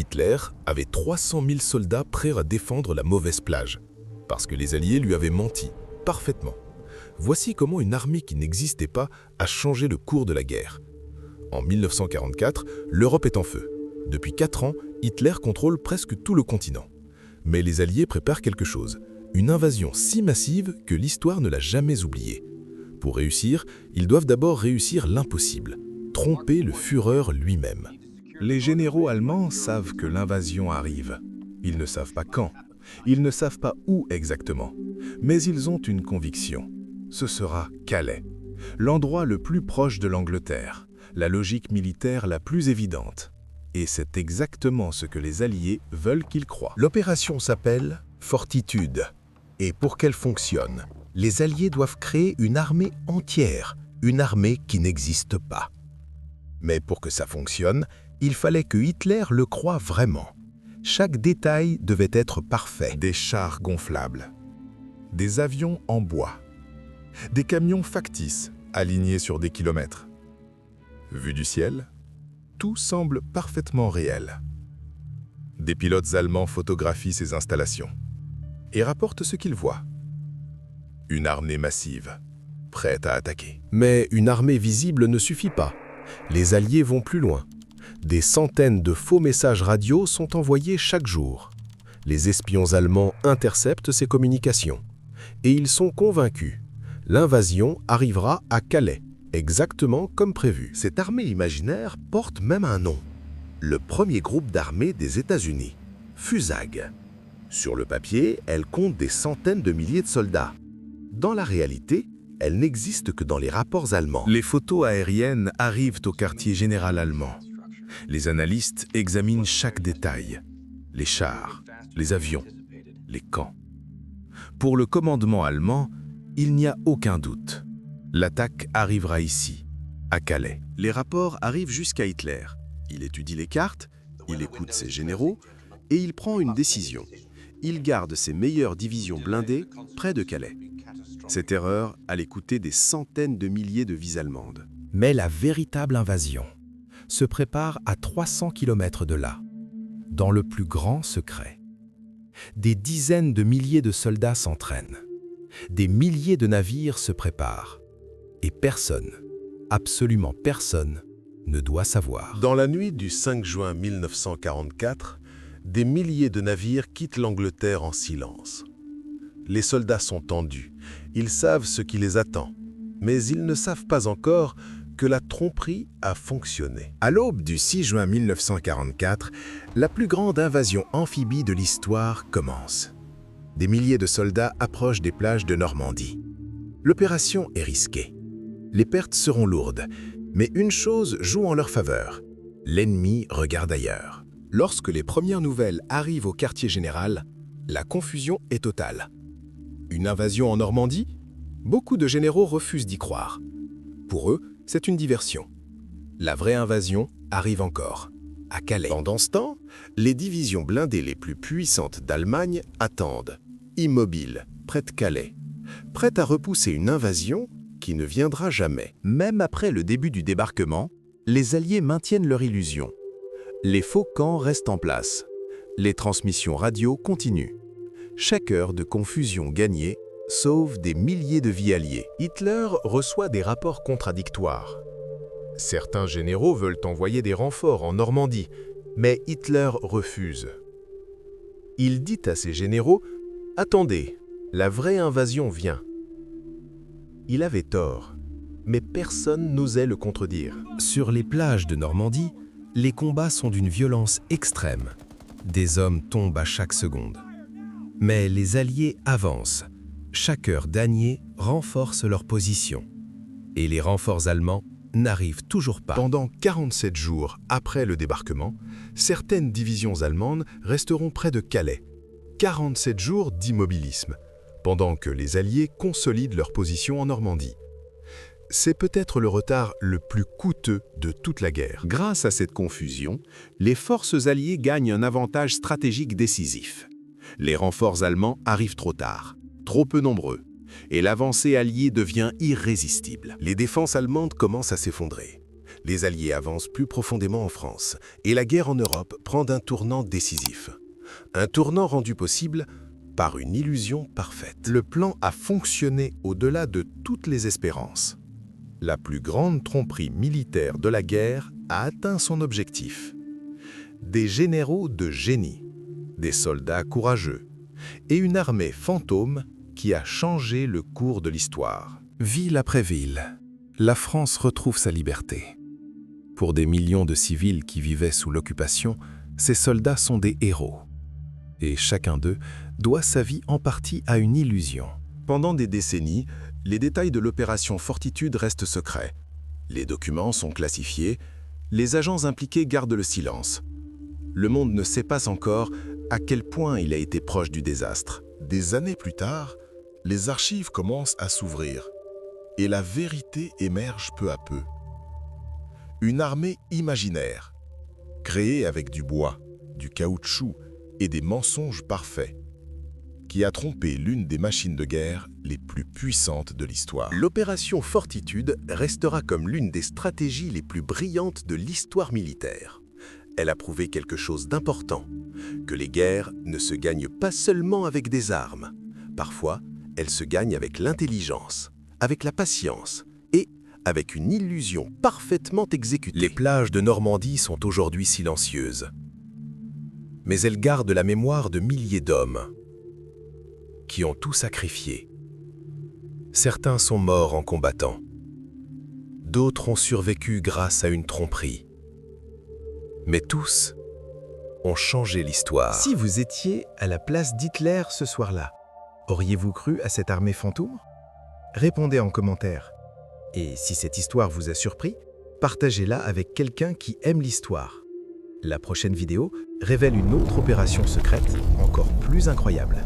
Hitler avait 300 000 soldats prêts à défendre la mauvaise plage, parce que les Alliés lui avaient menti, parfaitement. Voici comment une armée qui n'existait pas a changé le cours de la guerre. En 1944, l'Europe est en feu. Depuis 4 ans, Hitler contrôle presque tout le continent. Mais les Alliés préparent quelque chose, une invasion si massive que l'histoire ne l'a jamais oubliée. Pour réussir, ils doivent d'abord réussir l'impossible, tromper le Führer lui-même. Les généraux allemands savent que l'invasion arrive. Ils ne savent pas quand, ils ne savent pas où exactement, mais ils ont une conviction. Ce sera Calais, l'endroit le plus proche de l'Angleterre, la logique militaire la plus évidente. Et c'est exactement ce que les Alliés veulent qu'ils croient. L'opération s'appelle Fortitude. Et pour qu'elle fonctionne, les Alliés doivent créer une armée entière, une armée qui n'existe pas. Mais pour que ça fonctionne, il fallait que Hitler le croie vraiment. Chaque détail devait être parfait. Des chars gonflables, des avions en bois, des camions factices alignés sur des kilomètres. Vu du ciel, tout semble parfaitement réel. Des pilotes allemands photographient ces installations et rapportent ce qu'ils voient. Une armée massive, prête à attaquer. Mais une armée visible ne suffit pas. Les Alliés vont plus loin. Des centaines de faux messages radio sont envoyés chaque jour. Les espions allemands interceptent ces communications. Et ils sont convaincus. L'invasion arrivera à Calais, exactement comme prévu. Cette armée imaginaire porte même un nom. Le premier groupe d'armée des États-Unis, FUSAG. Sur le papier, elle compte des centaines de milliers de soldats. Dans la réalité, elle n'existe que dans les rapports allemands. Les photos aériennes arrivent au quartier général allemand. Les analystes examinent chaque détail. Les chars, les avions, les camps. Pour le commandement allemand, il n'y a aucun doute. L'attaque arrivera ici, à Calais. Les rapports arrivent jusqu'à Hitler. Il étudie les cartes, il écoute ses généraux et il prend une décision. Il garde ses meilleures divisions blindées près de Calais. Cette erreur allait coûter des centaines de milliers de vies allemandes. Mais la véritable invasion se prépare à 300 km de là, dans le plus grand secret. Des dizaines de milliers de soldats s'entraînent. Des milliers de navires se préparent. Et personne, absolument personne, ne doit savoir. Dans la nuit du 5 juin 1944, des milliers de navires quittent l'Angleterre en silence. Les soldats sont tendus, ils savent ce qui les attend, mais ils ne savent pas encore que la tromperie a fonctionné. À l'aube du 6 juin 1944, la plus grande invasion amphibie de l'histoire commence. Des milliers de soldats approchent des plages de Normandie. L'opération est risquée. Les pertes seront lourdes, mais une chose joue en leur faveur. L'ennemi regarde ailleurs. Lorsque les premières nouvelles arrivent au quartier général, la confusion est totale. Une invasion en Normandie? Beaucoup de généraux refusent d'y croire. Pour eux, c'est une diversion. La vraie invasion arrive encore, à Calais. Pendant ce temps, les divisions blindées les plus puissantes d'Allemagne attendent, immobiles, près de Calais, prêtes à repousser une invasion qui ne viendra jamais. Même après le début du débarquement, les Alliés maintiennent leur illusion. Les faux camps restent en place. Les transmissions radio continuent. Chaque heure de confusion gagnée sauve des milliers de vies alliées. Hitler reçoit des rapports contradictoires. Certains généraux veulent envoyer des renforts en Normandie, mais Hitler refuse. Il dit à ses généraux « Attendez, la vraie invasion vient ». Il avait tort, mais personne n'osait le contredire. Sur les plages de Normandie, les combats sont d'une violence extrême. Des hommes tombent à chaque seconde. Mais les Alliés avancent. Chaque heure damier renforce leur position. Et les renforts allemands n'arrivent toujours pas. Pendant 47 jours après le débarquement, certaines divisions allemandes resteront près de Calais. 47 jours d'immobilisme, pendant que les Alliés consolident leur position en Normandie. C'est peut-être le retard le plus coûteux de toute la guerre. Grâce à cette confusion, les forces alliées gagnent un avantage stratégique décisif. Les renforts allemands arrivent trop tard, trop peu nombreux, et l'avancée alliée devient irrésistible. Les défenses allemandes commencent à s'effondrer. Les Alliés avancent plus profondément en France et la guerre en Europe prend un tournant décisif. Un tournant rendu possible par une illusion parfaite. Le plan a fonctionné au-delà de toutes les espérances. La plus grande tromperie militaire de la guerre a atteint son objectif. Des généraux de génie, des soldats courageux et une armée fantôme qui a changé le cours de l'histoire. Ville après ville, la France retrouve sa liberté. Pour des millions de civils qui vivaient sous l'occupation, ces soldats sont des héros. Et chacun d'eux doit sa vie en partie à une illusion. Pendant des décennies, les détails de l'opération Fortitude restent secrets. Les documents sont classifiés, les agents impliqués gardent le silence. Le monde ne sait pas encore à quel point il a été proche du désastre. Des années plus tard, les archives commencent à s'ouvrir et la vérité émerge peu à peu. Une armée imaginaire, créée avec du bois, du caoutchouc et des mensonges parfaits, qui a trompé l'une des machines de guerre les plus puissantes de l'histoire. L'opération Fortitude restera comme l'une des stratégies les plus brillantes de l'histoire militaire. Elle a prouvé quelque chose d'important, que les guerres ne se gagnent pas seulement avec des armes. Parfois, elles se gagnent avec l'intelligence, avec la patience et avec une illusion parfaitement exécutée. Les plages de Normandie sont aujourd'hui silencieuses. Mais elles gardent la mémoire de milliers d'hommes qui ont tout sacrifié. Certains sont morts en combattant. D'autres ont survécu grâce à une tromperie. Mais tous ont changé l'histoire. Si vous étiez à la place d'Hitler ce soir-là, auriez-vous cru à cette armée fantôme? Répondez en commentaire. Et si cette histoire vous a surpris, partagez-la avec quelqu'un qui aime l'histoire. La prochaine vidéo révèle une autre opération secrète encore plus incroyable.